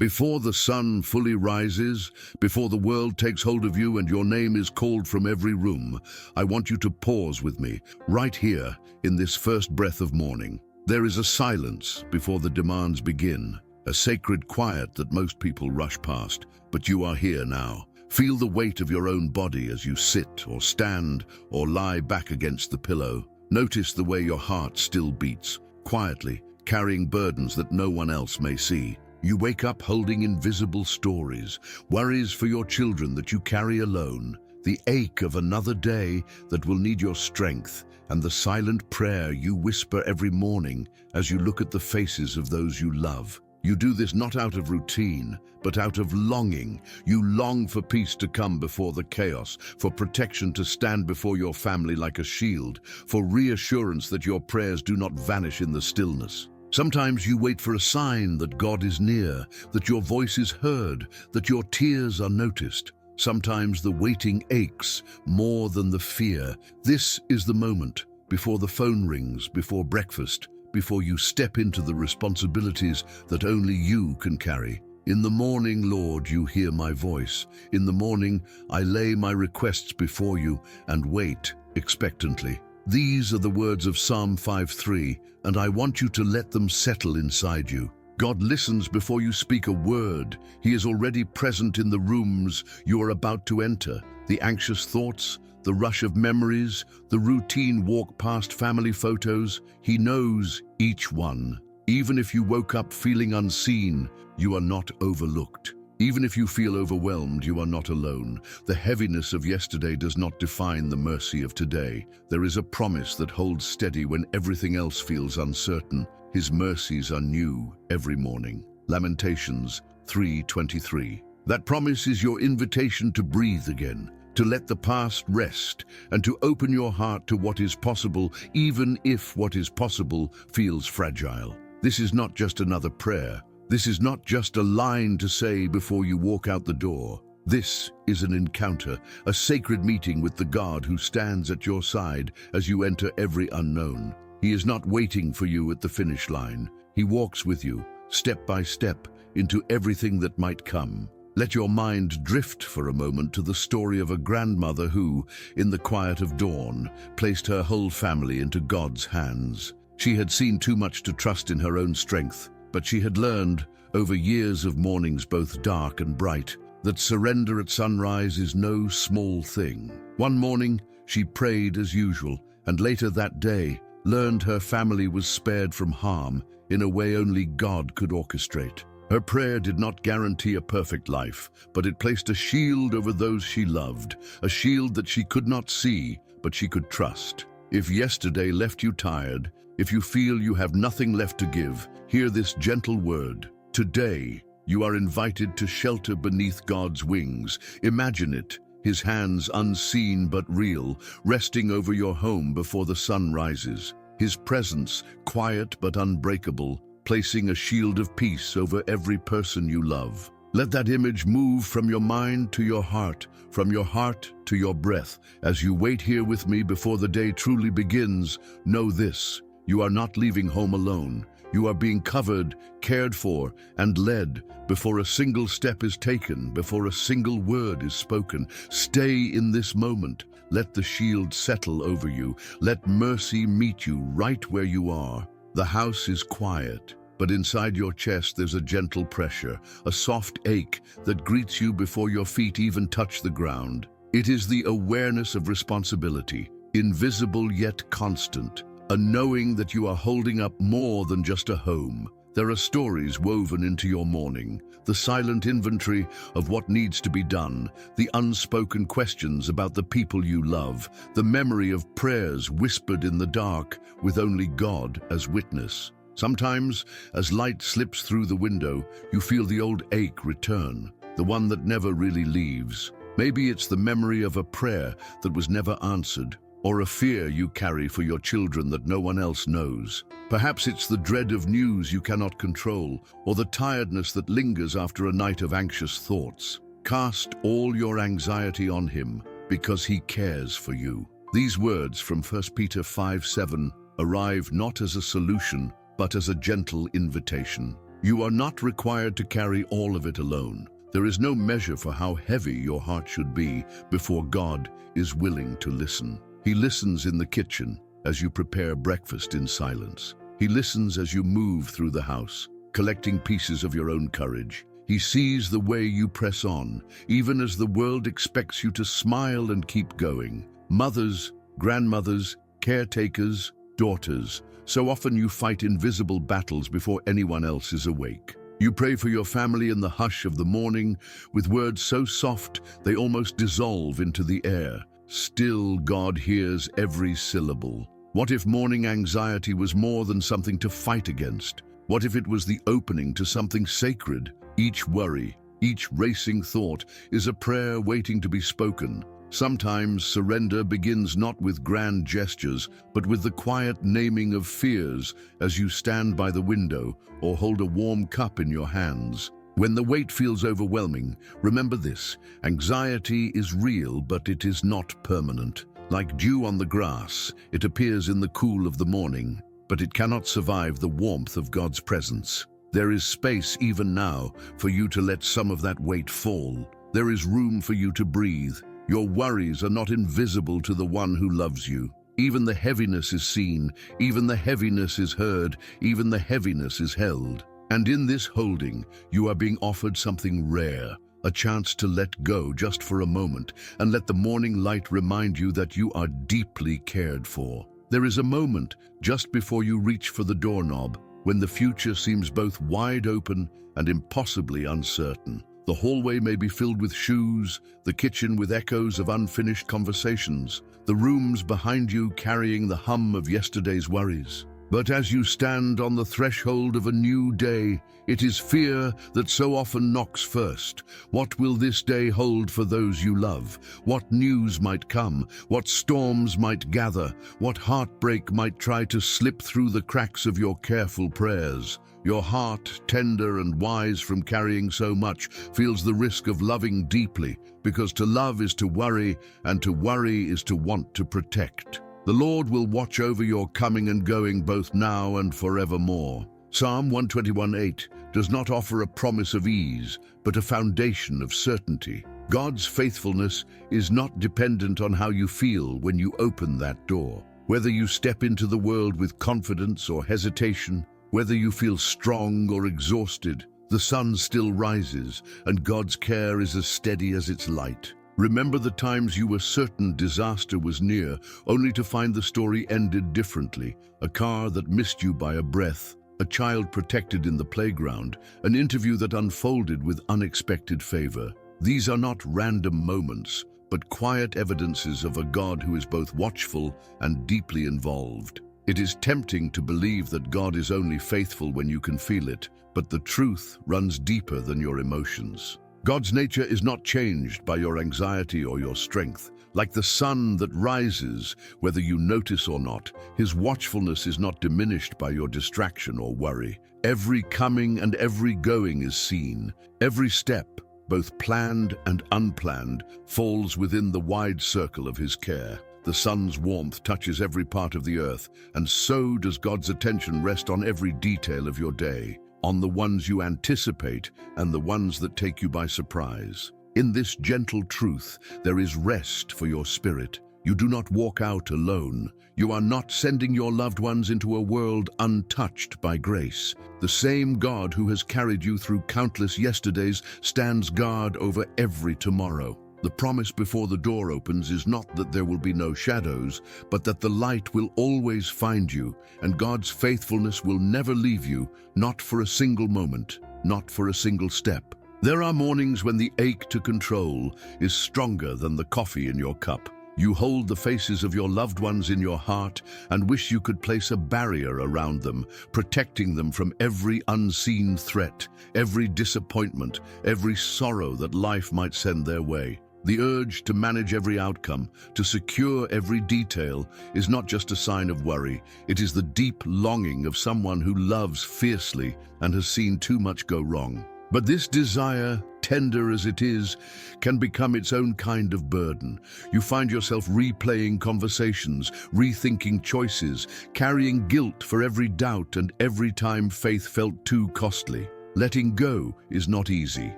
Before the sun fully rises, before the world takes hold of you and your name is called from every room, I want you to pause with me, right here, in this first breath of morning. There is a silence before the demands begin, a sacred quiet that most people rush past, but you are here now. Feel the weight of your own body as you sit or stand or lie back against the pillow. Notice the way your heart still beats, quietly, carrying burdens that no one else may see. You wake up holding invisible stories, worries for your children that you carry alone, the ache of another day that will need your strength, and the silent prayer you whisper every morning as you look at the faces of those you love. You do this not out of routine, but out of longing. You long for peace to come before the chaos, for protection to stand before your family like a shield, for reassurance that your prayers do not vanish in the stillness. Sometimes you wait for a sign that God is near, that your voice is heard, that your tears are noticed. Sometimes the waiting aches more than the fear. This is the moment, before the phone rings, before breakfast, before you step into the responsibilities that only you can carry. In the morning, Lord, you hear my voice. In the morning, I lay my requests before you and wait expectantly. These are the words of Psalm 5:3, and I want you to let them settle inside you. God listens before you speak a word. He is already present in the rooms you are about to enter. The anxious thoughts, the rush of memories, the routine walk past family photos. He knows each one. Even if you woke up feeling unseen, you are not overlooked. Even if you feel overwhelmed, you are not alone. The heaviness of yesterday does not define the mercy of today. There is a promise that holds steady when everything else feels uncertain. His mercies are new every morning. Lamentations 3:23. That promise is your invitation to breathe again, to let the past rest, and to open your heart to what is possible, even if what is possible feels fragile. This is not just another prayer. This is not just a line to say before you walk out the door. This is an encounter, a sacred meeting with the God who stands at your side as you enter every unknown. He is not waiting for you at the finish line. He walks with you, step by step, into everything that might come. Let your mind drift for a moment to the story of a grandmother who, in the quiet of dawn, placed her whole family into God's hands. She had seen too much to trust in her own strength, but she had learned, over years of mornings both dark and bright, that surrender at sunrise is no small thing. One morning, she prayed as usual, and later that day, learned her family was spared from harm in a way only God could orchestrate. Her prayer did not guarantee a perfect life, but it placed a shield over those she loved, a shield that she could not see, but she could trust. If yesterday left you tired, if you feel you have nothing left to give, hear this gentle word. Today, you are invited to shelter beneath God's wings. Imagine it, His hands unseen but real, resting over your home before the sun rises. His presence, quiet but unbreakable, placing a shield of peace over every person you love. Let that image move from your mind to your heart, from your heart to your breath. As you wait here with me before the day truly begins, know this: you are not leaving home alone. You are being covered, cared for, and led before a single step is taken, before a single word is spoken. Stay in this moment. Let the shield settle over you. Let mercy meet you right where you are. The house is quiet, but inside your chest there's a gentle pressure, a soft ache that greets you before your feet even touch the ground. It is the awareness of responsibility, invisible yet constant, a knowing that you are holding up more than just a home. There are stories woven into your morning, the silent inventory of what needs to be done, the unspoken questions about the people you love, the memory of prayers whispered in the dark with only God as witness. Sometimes, as light slips through the window, you feel the old ache return, the one that never really leaves. Maybe it's the memory of a prayer that was never answered, or a fear you carry for your children that no one else knows. Perhaps it's the dread of news you cannot control, or the tiredness that lingers after a night of anxious thoughts. Cast all your anxiety on Him, because He cares for you. These words from 1 Peter 5:7 arrive not as a solution, but as a gentle invitation. You are not required to carry all of it alone. There is no measure for how heavy your heart should be before God is willing to listen. He listens in the kitchen as you prepare breakfast in silence. He listens as you move through the house, collecting pieces of your own courage. He sees the way you press on, even as the world expects you to smile and keep going. Mothers, grandmothers, caretakers, daughters, so often you fight invisible battles before anyone else is awake. You pray for your family in the hush of the morning, with words so soft they almost dissolve into the air. Still, God hears every syllable. What if morning anxiety was more than something to fight against? What if it was the opening to something sacred? Each worry, each racing thought is a prayer waiting to be spoken. Sometimes surrender begins not with grand gestures, but with the quiet naming of fears as you stand by the window or hold a warm cup in your hands. When the weight feels overwhelming, remember this: anxiety is real, but it is not permanent. Like dew on the grass, it appears in the cool of the morning, but it cannot survive the warmth of God's presence. There is space even now for you to let some of that weight fall. There is room for you to breathe. Your worries are not invisible to the one who loves you. Even the heaviness is seen, even the heaviness is heard, even the heaviness is held. And in this holding, you are being offered something rare, a chance to let go just for a moment and let the morning light remind you that you are deeply cared for. There is a moment just before you reach for the doorknob when the future seems both wide open and impossibly uncertain. The hallway may be filled with shoes, the kitchen with echoes of unfinished conversations, the rooms behind you carrying the hum of yesterday's worries. But as you stand on the threshold of a new day, it is fear that so often knocks first. What will this day hold for those you love? What news might come? What storms might gather? What heartbreak might try to slip through the cracks of your careful prayers? Your heart, tender and wise from carrying so much, feels the risk of loving deeply, because to love is to worry, and to worry is to want to protect. The Lord will watch over your coming and going both now and forevermore. Psalm 121:8 does not offer a promise of ease, but a foundation of certainty. God's faithfulness is not dependent on how you feel when you open that door. Whether you step into the world with confidence or hesitation, whether you feel strong or exhausted, the sun still rises, and God's care is as steady as its light. Remember the times you were certain disaster was near, only to find the story ended differently. A car that missed you by a breath, a child protected in the playground, an interview that unfolded with unexpected favor. These are not random moments, but quiet evidences of a God who is both watchful and deeply involved. It is tempting to believe that God is only faithful when you can feel it, but the truth runs deeper than your emotions. God's nature is not changed by your anxiety or your strength. Like the sun that rises, whether you notice or not, his watchfulness is not diminished by your distraction or worry. Every coming and every going is seen. Every step, both planned and unplanned, falls within the wide circle of his care. The sun's warmth touches every part of the earth, and so does God's attention rest on every detail of your day, on the ones you anticipate and the ones that take you by surprise. In this gentle truth, there is rest for your spirit. You do not walk out alone. You are not sending your loved ones into a world untouched by grace. The same God who has carried you through countless yesterdays stands guard over every tomorrow. The promise before the door opens is not that there will be no shadows, but that the light will always find you, and God's faithfulness will never leave you, not for a single moment, not for a single step. There are mornings when the ache to control is stronger than the coffee in your cup. You hold the faces of your loved ones in your heart and wish you could place a barrier around them, protecting them from every unseen threat, every disappointment, every sorrow that life might send their way. The urge to manage every outcome, to secure every detail, is not just a sign of worry. It is the deep longing of someone who loves fiercely and has seen too much go wrong. But this desire tender as it is, can become its own kind of burden. You find yourself replaying conversations, rethinking choices, carrying guilt for every doubt and every time faith felt too costly. Letting go is not easy.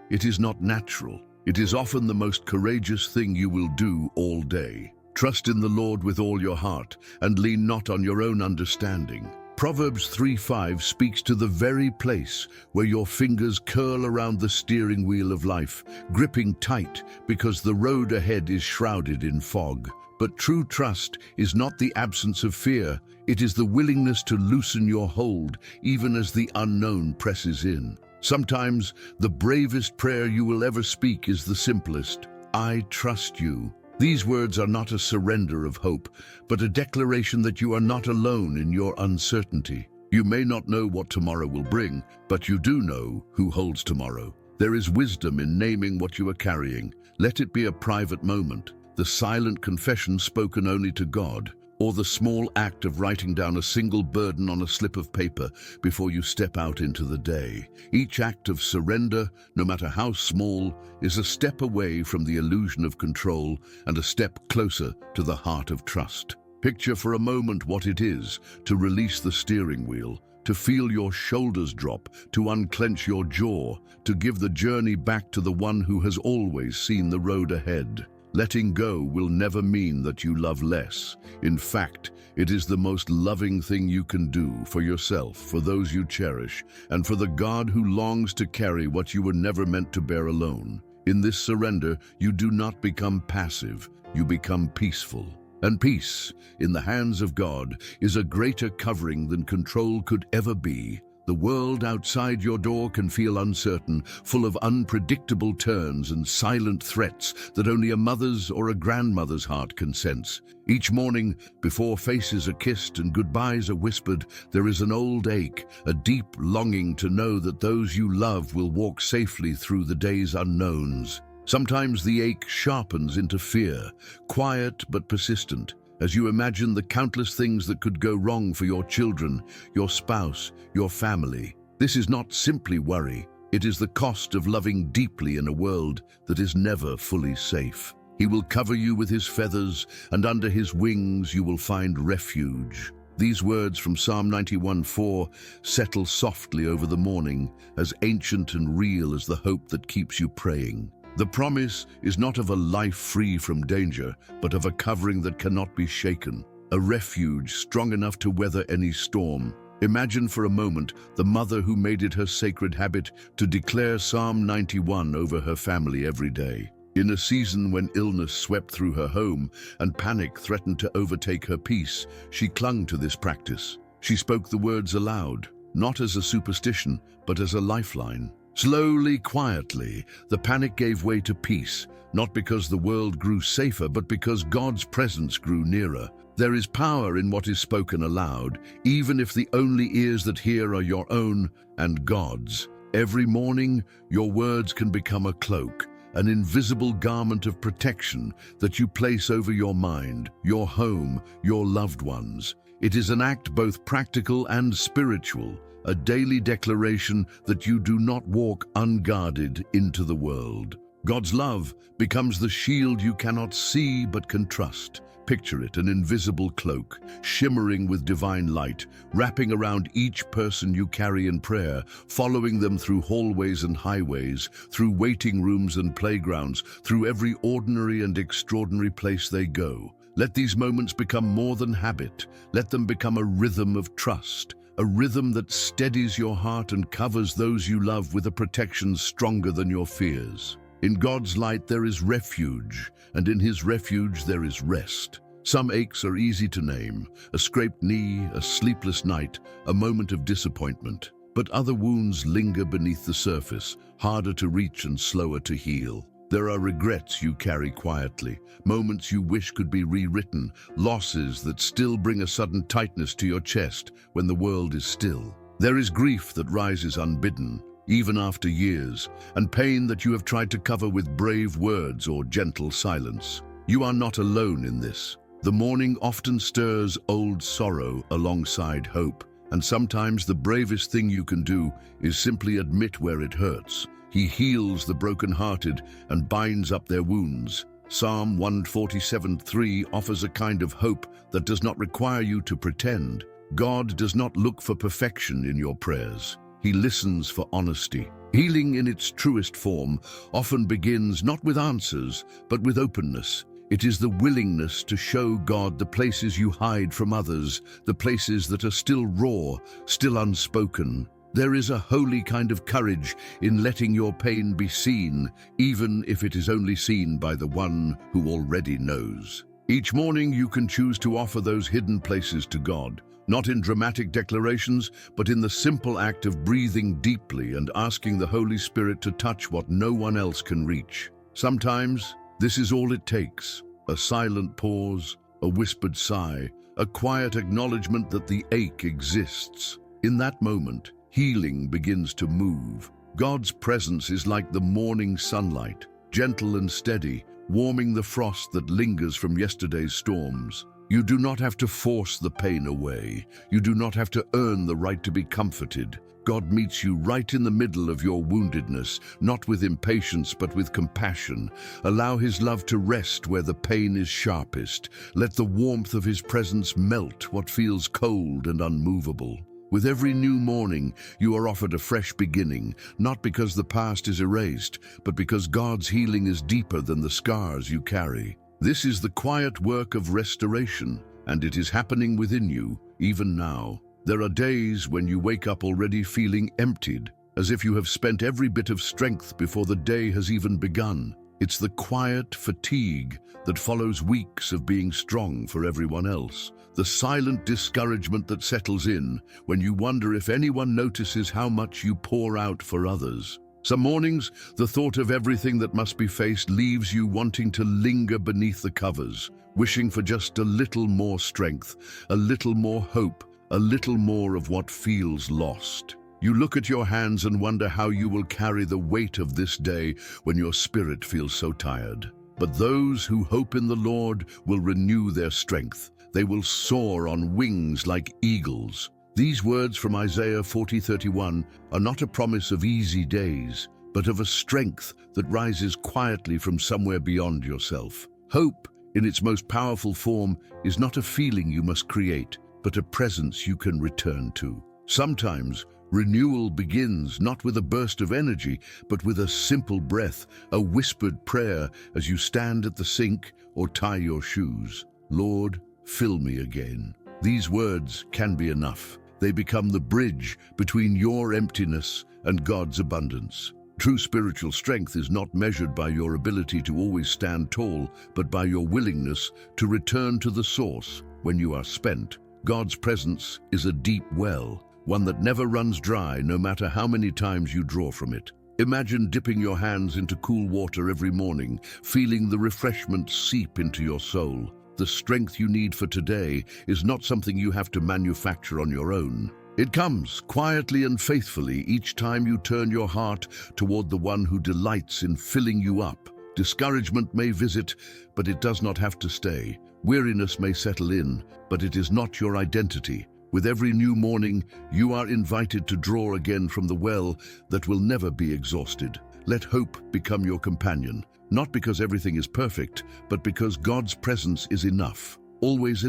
It is not natural. It is often the most courageous thing you will do all day. Trust in the Lord with all your heart and lean not on your own understanding. Proverbs 3:5 speaks to the very place where your fingers curl around the steering wheel of life, gripping tight because the road ahead is shrouded in fog. But true trust is not the absence of fear. It is the willingness to loosen your hold even as the unknown presses in. Sometimes the bravest prayer you will ever speak is the simplest. I trust you. These words are not a surrender of hope, but a declaration that you are not alone in your uncertainty. You may not know what tomorrow will bring, but you do know who holds tomorrow. There is wisdom in naming what you are carrying. Let it be a private moment, the silent confession spoken only to God, or the small act of writing down a single burden on a slip of paper before you step out into the day. Each act of surrender, no matter how small, is a step away from the illusion of control and a step closer to the heart of trust. Picture for a moment what it is to release the steering wheel, to feel your shoulders drop, to unclench your jaw, to give the journey back to the one who has always seen the road ahead. Letting go will never mean that you love less. In fact, it is the most loving thing you can do for yourself, for those you cherish, and for the God who longs to carry what you were never meant to bear alone. In this surrender, you do not become passive, you become peaceful. And peace, in the hands of God, is a greater covering than control could ever be. The world outside your door can feel uncertain, full of unpredictable turns and silent threats that only a mother's or a grandmother's heart can sense. Each morning, before faces are kissed and goodbyes are whispered, there is an old ache, a deep longing to know that those you love will walk safely through the day's unknowns. Sometimes the ache sharpens into fear, quiet but persistent, as you imagine the countless things that could go wrong for your children, your spouse, your family. This is not simply worry. It is the cost of loving deeply in a world that is never fully safe. He will cover you with his feathers, and under his wings you will find refuge. These words from Psalm 91:4 settle softly over the morning, as ancient and real as the hope that keeps you praying. The promise is not of a life free from danger, but of a covering that cannot be shaken, a refuge strong enough to weather any storm. Imagine for a moment the mother who made it her sacred habit to declare Psalm 91 over her family every day. In a season when illness swept through her home and panic threatened to overtake her peace, she clung to this practice. She spoke the words aloud, not as a superstition, but as a lifeline. Slowly, quietly, the panic gave way to peace, not because the world grew safer, but because God's presence grew nearer. There is power in what is spoken aloud, even if the only ears that hear are your own and God's. Every morning, your words can become a cloak, an invisible garment of protection that you place over your mind, your home, your loved ones. It is an act both practical and spiritual, a daily declaration that you do not walk unguarded into the world. God's love becomes the shield you cannot see but can trust. Picture it, an invisible cloak, shimmering with divine light, wrapping around each person you carry in prayer, following them through hallways and highways, through waiting rooms and playgrounds, through every ordinary and extraordinary place they go. Let these moments become more than habit. Let them become a rhythm of trust, a rhythm that steadies your heart and covers those you love with a protection stronger than your fears. In God's light there is refuge, and in his refuge there is rest. Some aches are easy to name, a scraped knee, a sleepless night, a moment of disappointment. But other wounds linger beneath the surface, harder to reach and slower to heal. There are regrets you carry quietly, moments you wish could be rewritten, losses that still bring a sudden tightness to your chest when the world is still. There is grief that rises unbidden, even after years, and pain that you have tried to cover with brave words or gentle silence. You are not alone in this. The morning often stirs old sorrow alongside hope, and sometimes the bravest thing you can do is simply admit where it hurts, He heals the brokenhearted and binds up their wounds. Psalm 147:3 offers a kind of hope that does not require you to pretend. God does not look for perfection in your prayers. He listens for honesty. Healing in its truest form often begins not with answers, but with openness. It is the willingness to show God the places you hide from others, the places that are still raw, still unspoken. There is a holy kind of courage in letting your pain be seen, even if it is only seen by the one who already knows. Each morning you can choose to offer those hidden places to God, not in dramatic declarations, but in the simple act of breathing deeply and asking the Holy Spirit to touch what no one else can reach. Sometimes this is all it takes: a silent pause, a whispered sigh, a quiet acknowledgement that the ache exists. In that moment, healing begins to move. God's presence is like the morning sunlight, gentle and steady, warming the frost that lingers from yesterday's storms. You do not have to force the pain away. You do not have to earn the right to be comforted. God meets you right in the middle of your woundedness, not with impatience but with compassion. Allow His love to rest where the pain is sharpest. Let the warmth of His presence melt what feels cold and unmovable. With every new morning, you are offered a fresh beginning, not because the past is erased, but because God's healing is deeper than the scars you carry. This is the quiet work of restoration, and it is happening within you, even now. There are days when you wake up already feeling emptied, as if you have spent every bit of strength before the day has even begun. It's the quiet fatigue that follows weeks of being strong for everyone else. The silent discouragement that settles in when you wonder if anyone notices how much you pour out for others. Some mornings, the thought of everything that must be faced leaves you wanting to linger beneath the covers, wishing for just a little more strength, a little more hope, a little more of what feels lost. You look at your hands and wonder how you will carry the weight of this day when your spirit feels so tired. But those who hope in the Lord will renew their strength. They will soar on wings like eagles. These words from Isaiah 40:31 are not a promise of easy days, but of a strength that rises quietly from somewhere beyond yourself. Hope, in its most powerful form, is not a feeling you must create, but a presence you can return to. Sometimes, renewal begins not with a burst of energy, but with a simple breath, a whispered prayer as you stand at the sink or tie your shoes. Lord, fill me again. These words can be enough. They become the bridge between your emptiness and God's abundance. True spiritual strength is not measured by your ability to always stand tall, but by your willingness to return to the source when you are spent. God's presence is a deep well, one that never runs dry no matter how many times you draw from it. Imagine dipping your hands into cool water every morning, feeling the refreshment seep into your soul. The strength you need for today is not something you have to manufacture on your own. It comes quietly and faithfully each time you turn your heart toward the one who delights in filling you up. Discouragement may visit, but it does not have to stay. Weariness may settle in, but it is not your identity. With every new morning, you are invited to draw again from the well that will never be exhausted. Let hope become your companion, not because everything is perfect, but because God's presence is enough, always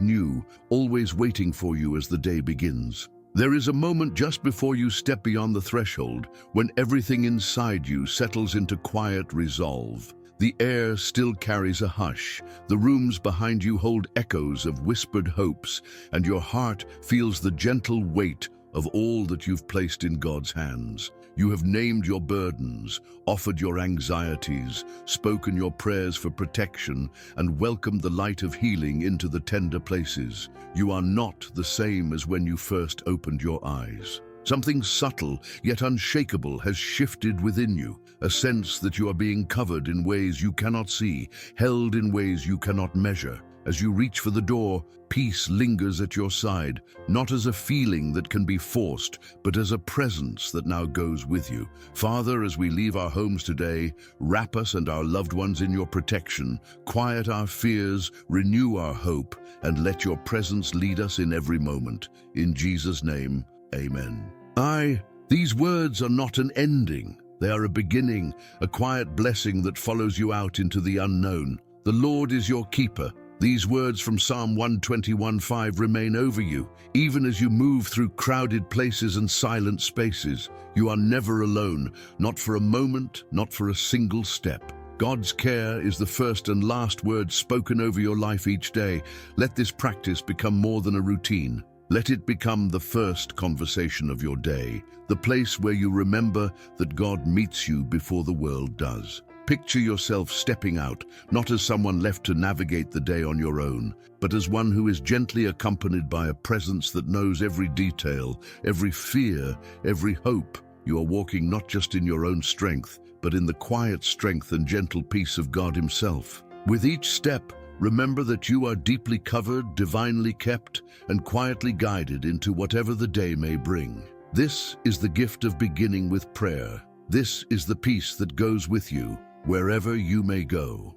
new, always waiting for you as the day begins. There is a moment just before you step beyond the threshold when everything inside you settles into quiet resolve. The air still carries a hush, the rooms behind you hold echoes of whispered hopes, and your heart feels the gentle weight of all that you've placed in God's hands. You have named your burdens, offered your anxieties, spoken your prayers for protection, and welcomed the light of healing into the tender places. You are not the same as when you first opened your eyes. Something subtle yet unshakable has shifted within you, a sense that you are being covered in ways you cannot see, held in ways you cannot measure. As you reach for the door, peace lingers at your side, not as a feeling that can be forced, but as a presence that now goes with you. Father, as we leave our homes today, wrap us and our loved ones in your protection, quiet our fears, renew our hope, and let your presence lead us in every moment. In Jesus' name, amen. I These words are not an ending. They are a beginning, a quiet blessing that follows you out into the unknown. The Lord is your keeper. These words from Psalm 121:5 remain over you, even as you move through crowded places and silent spaces. You are never alone, not for a moment, not for a single step. God's care is the first and last word spoken over your life each day. Let this practice become more than a routine. Let it become the first conversation of your day, the place where you remember that God meets you before the world does. Picture yourself stepping out, not as someone left to navigate the day on your own, but as one who is gently accompanied by a presence that knows every detail, every fear, every hope. You are walking not just in your own strength, but in the quiet strength and gentle peace of God Himself. With each step, remember that you are deeply covered, divinely kept, and quietly guided into whatever the day may bring. This is the gift of beginning with prayer. This is the peace that goes with you wherever you may go.